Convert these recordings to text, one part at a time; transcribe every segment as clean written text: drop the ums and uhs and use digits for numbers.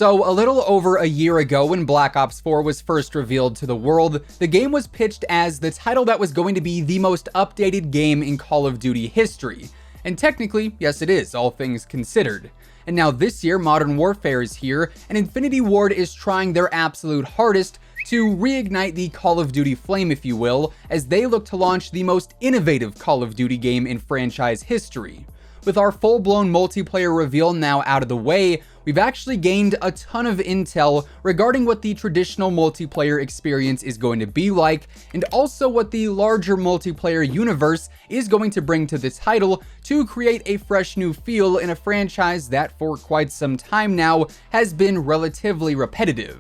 So, a little over a year ago when Black Ops 4 was first revealed to the world, the game was pitched as the title that was going to be the most updated game in Call of Duty history. And technically, yes it is, all things considered. And now this year, Modern Warfare is here, and Infinity Ward is trying their absolute hardest to reignite the Call of Duty flame, if you will, as they look to launch the most innovative Call of Duty game in franchise history. With our full-blown multiplayer reveal now out of the way, we've actually gained a ton of intel regarding what the traditional multiplayer experience is going to be like, and also what the larger multiplayer universe is going to bring to the title to create a fresh new feel in a franchise that for quite some time now has been relatively repetitive.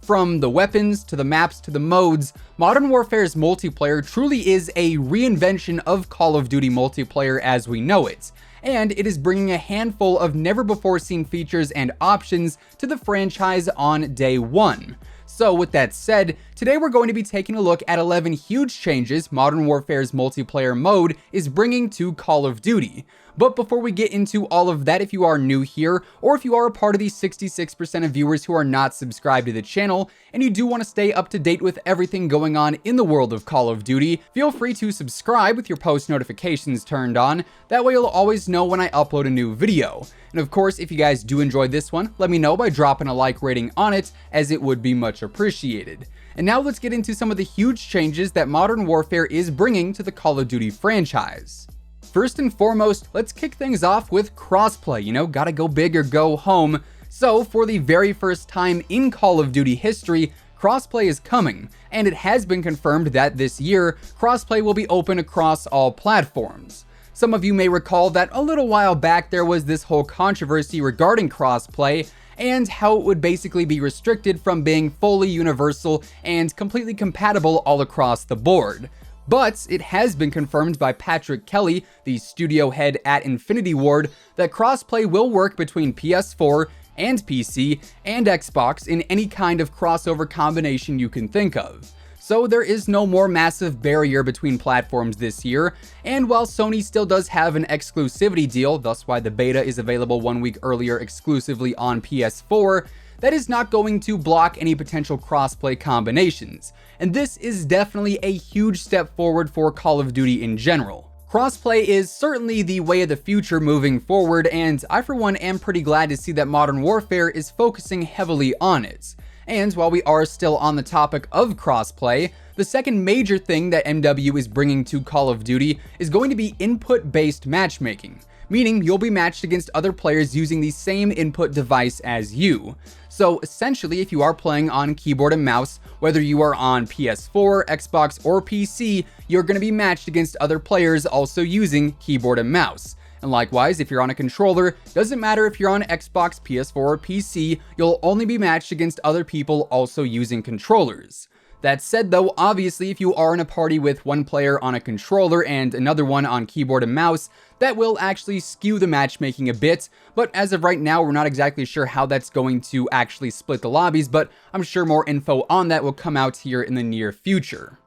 From the weapons, to the maps, to the modes, Modern Warfare's multiplayer truly is a reinvention of Call of Duty multiplayer as we know it, and it is bringing a handful of never-before-seen features and options to the franchise on day one. So with that said, today we're going to be taking a look at 11 huge changes Modern Warfare's multiplayer mode is bringing to Call of Duty. But before we get into all of that, if you are new here, or if you are a part of the 66% of viewers who are not subscribed to the channel, and you do want to stay up to date with everything going on in the world of Call of Duty, feel free to subscribe with your post notifications turned on. That way you'll always know when I upload a new video. And of course, if you guys do enjoy this one, let me know by dropping a like rating on it, as it would be much appreciated. And now let's get into some of the huge changes that Modern Warfare is bringing to the Call of Duty franchise. First and foremost, let's kick things off with crossplay, gotta go big or go home. So for the very first time in Call of Duty history, crossplay is coming, and it has been confirmed that this year, crossplay will be open across all platforms. Some of you may recall that a little while back there was this whole controversy regarding crossplay, and how it would basically be restricted from being fully universal and completely compatible all across the board. But it has been confirmed by Patrick Kelly, the studio head at Infinity Ward, that crossplay will work between PS4 and PC and Xbox in any kind of crossover combination you can think of. So there is no more massive barrier between platforms this year, and while Sony still does have an exclusivity deal, thus why the beta is available 1 week earlier exclusively on PS4, that is not going to block any potential crossplay combinations, and this is definitely a huge step forward for Call of Duty in general. Crossplay is certainly the way of the future moving forward, and I for one am pretty glad to see that Modern Warfare is focusing heavily on it. And while we are still on the topic of crossplay, the second major thing that MW is bringing to Call of Duty is going to be input-based matchmaking, meaning you'll be matched against other players using the same input device as you. So essentially, if you are playing on keyboard and mouse, whether you are on PS4, Xbox, or PC, you're going to be matched against other players also using keyboard and mouse. And likewise, if you're on a controller, doesn't matter if you're on Xbox, PS4, or PC, you'll only be matched against other people also using controllers. That said though, obviously if you are in a party with one player on a controller and another one on keyboard and mouse, that will actually skew the matchmaking a bit, but as of right now we're not exactly sure how that's going to actually split the lobbies, but I'm sure more info on that will come out here in the near future.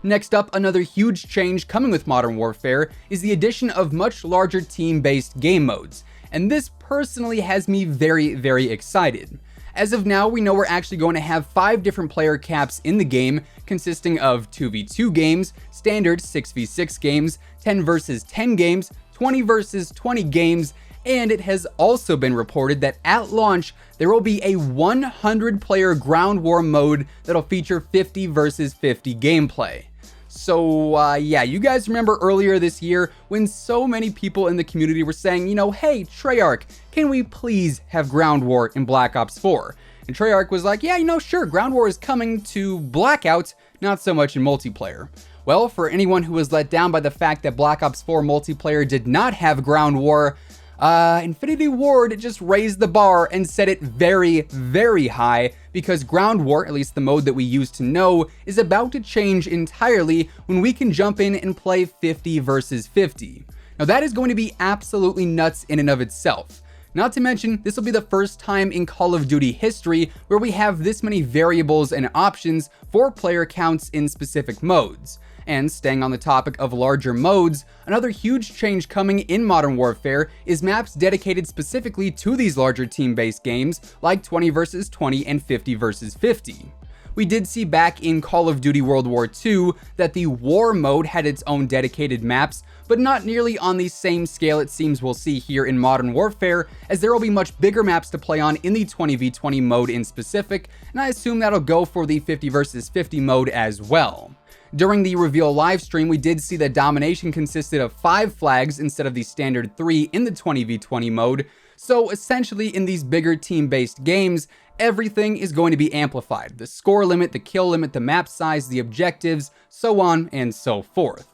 Next up, another huge change coming with Modern Warfare is the addition of much larger team-based game modes, and this personally has me very, very excited. As of now, we know we're actually going to have 5 different player caps in the game, consisting of 2v2 games, standard 6v6 games, 10 vs 10 games, 20 vs 20 games, and it has also been reported that at launch, there will be a 100 player ground war mode that'll feature 50 vs 50 gameplay. So yeah, you guys remember earlier this year when so many people in the community were saying, hey, Treyarch, can we please have ground war in Black Ops 4? And Treyarch was like, yeah, sure, ground war is coming to Blackout, not so much in multiplayer. Well, for anyone who was let down by the fact that Black Ops 4 multiplayer did not have ground war, Infinity Ward just raised the bar and set it very, very high, because ground war, at least the mode that we used to know, is about to change entirely when we can jump in and play 50 versus 50. Now that is going to be absolutely nuts in and of itself. Not to mention, this will be the first time in Call of Duty history where we have this many variables and options for player counts in specific modes. And staying on the topic of larger modes, another huge change coming in Modern Warfare is maps dedicated specifically to these larger team-based games like 20 vs 20 and 50 vs 50. We did see back in Call of Duty World War II that the War mode had its own dedicated maps, but not nearly on the same scale it seems we'll see here in Modern Warfare, as there will be much bigger maps to play on in the 20v20 mode in specific, and I assume that'll go for the 50 vs 50 mode as well. During the reveal livestream, we did see that domination consisted of 5 flags instead of the standard 3 in the 20v20 mode, so essentially in these bigger team-based games, everything is going to be amplified. The score limit, the kill limit, the map size, the objectives, so on and so forth.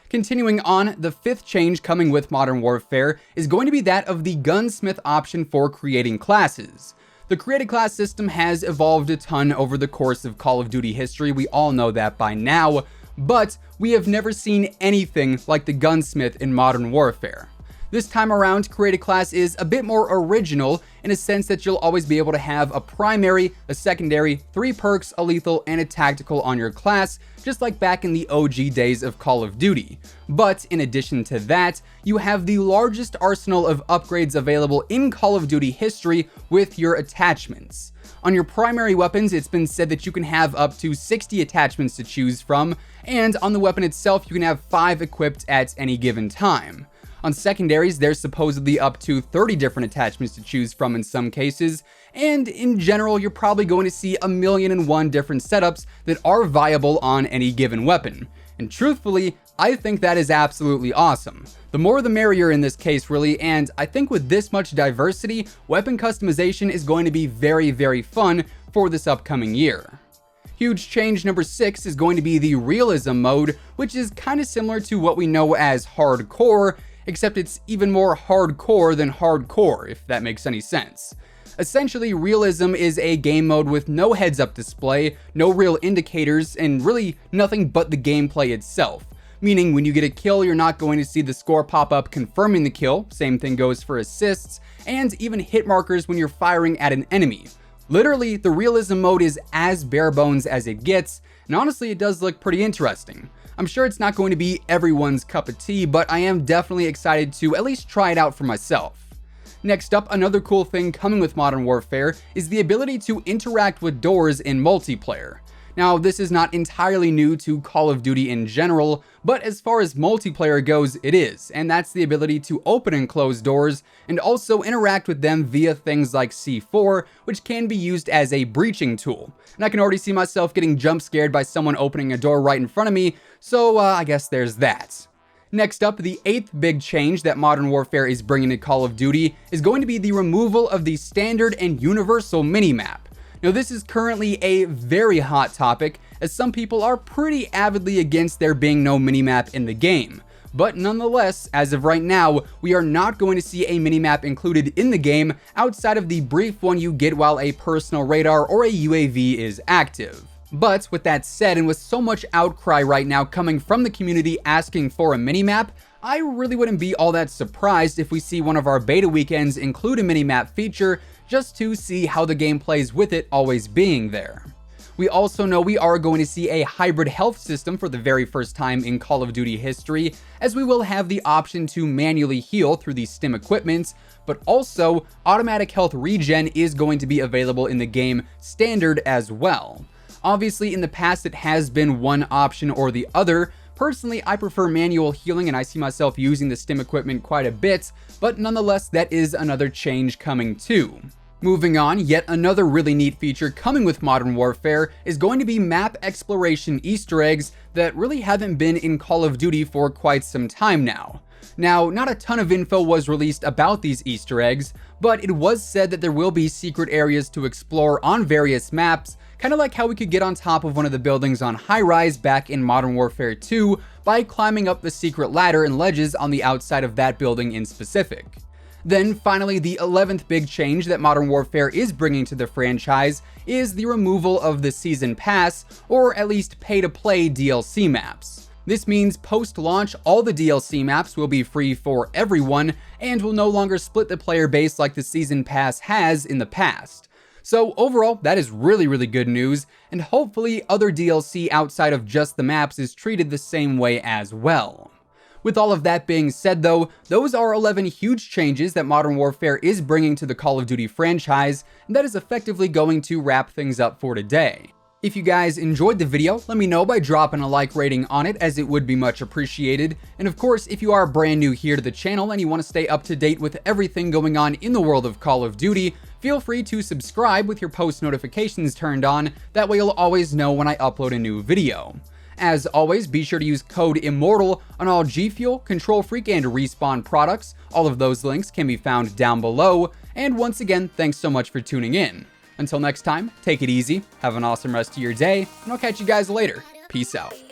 Continuing on, the 5th change coming with Modern Warfare is going to be that of the Gunsmith option for creating classes. The created class system has evolved a ton over the course of Call of Duty history, we all know that by now, but we have never seen anything like the Gunsmith in Modern Warfare. This time around, created class is a bit more original in a sense that you'll always be able to have a primary, a secondary, 3 perks, a lethal, and a tactical on your class, just like back in the OG days of Call of Duty. But in addition to that, you have the largest arsenal of upgrades available in Call of Duty history with your attachments. On your primary weapons, it's been said that you can have up to 60 attachments to choose from, and on the weapon itself, you can have 5 equipped at any given time. On secondaries, there's supposedly up to 30 different attachments to choose from in some cases, and in general, you're probably going to see 1,000,001 different setups that are viable on any given weapon. And truthfully, I think that is absolutely awesome. The more the merrier in this case, really, and I think with this much diversity, weapon customization is going to be very, very fun for this upcoming year. Huge change number 6 is going to be the realism mode, which is kind of similar to what we know as hardcore, except it's even more hardcore than hardcore, if that makes any sense. Essentially, realism is a game mode with no heads-up display, no real indicators, and really nothing but the gameplay itself. Meaning when you get a kill, you're not going to see the score pop up confirming the kill, same thing goes for assists, and even hit markers when you're firing at an enemy. Literally, the realism mode is as bare bones as it gets, and honestly, it does look pretty interesting. I'm sure it's not going to be everyone's cup of tea, but I am definitely excited to at least try it out for myself. Next up, another cool thing coming with Modern Warfare is the ability to interact with doors in multiplayer. Now, this is not entirely new to Call of Duty in general, but as far as multiplayer goes, it is, and that's the ability to open and close doors, and also interact with them via things like C4, which can be used as a breaching tool. And I can already see myself getting jump scared by someone opening a door right in front of me, so I guess there's that. Next up, the 8th big change that Modern Warfare is bringing to Call of Duty is going to be the removal of the standard and universal minimap. Now, this is currently a very hot topic, as some people are pretty avidly against there being no minimap in the game. But nonetheless, as of right now, we are not going to see a minimap included in the game outside of the brief one you get while a personal radar or a UAV is active. But with that said, and with so much outcry right now coming from the community asking for a minimap, I really wouldn't be all that surprised if we see one of our beta weekends include a minimap feature, just to see how the game plays with it always being there. We also know we are going to see a hybrid health system for the very first time in Call of Duty history, as we will have the option to manually heal through the stim equipment, but also automatic health regen is going to be available in the game standard as well. Obviously, in the past it has been one option or the other. Personally, I prefer manual healing and I see myself using the stim equipment quite a bit, but nonetheless, that is another change coming too. Moving on, yet another really neat feature coming with Modern Warfare is going to be map exploration Easter eggs that really haven't been in Call of Duty for quite some time now. Now, not a ton of info was released about these Easter eggs, but it was said that there will be secret areas to explore on various maps, kind of like how we could get on top of one of the buildings on High Rise back in Modern Warfare 2 by climbing up the secret ladder and ledges on the outside of that building in specific. Then finally, the 11th big change that Modern Warfare is bringing to the franchise is the removal of the Season Pass, or at least pay-to-play DLC maps. This means post-launch, all the DLC maps will be free for everyone and will no longer split the player base like the Season Pass has in the past. So overall, that is really good news, and hopefully other DLC outside of just the maps is treated the same way as well. With all of that being said though, those are 11 huge changes that Modern Warfare is bringing to the Call of Duty franchise, and that is effectively going to wrap things up for today. If you guys enjoyed the video, let me know by dropping a like rating on it, as it would be much appreciated. And of course, if you are brand new here to the channel and you want to stay up to date with everything going on in the world of Call of Duty, feel free to subscribe with your post notifications turned on, that way you'll always know when I upload a new video. As always, be sure to use code IMMORTAL on all G Fuel, Control Freak, and Respawn products. All of those links can be found down below. And once again, thanks so much for tuning in. Until next time, take it easy, have an awesome rest of your day, and I'll catch you guys later. Peace out.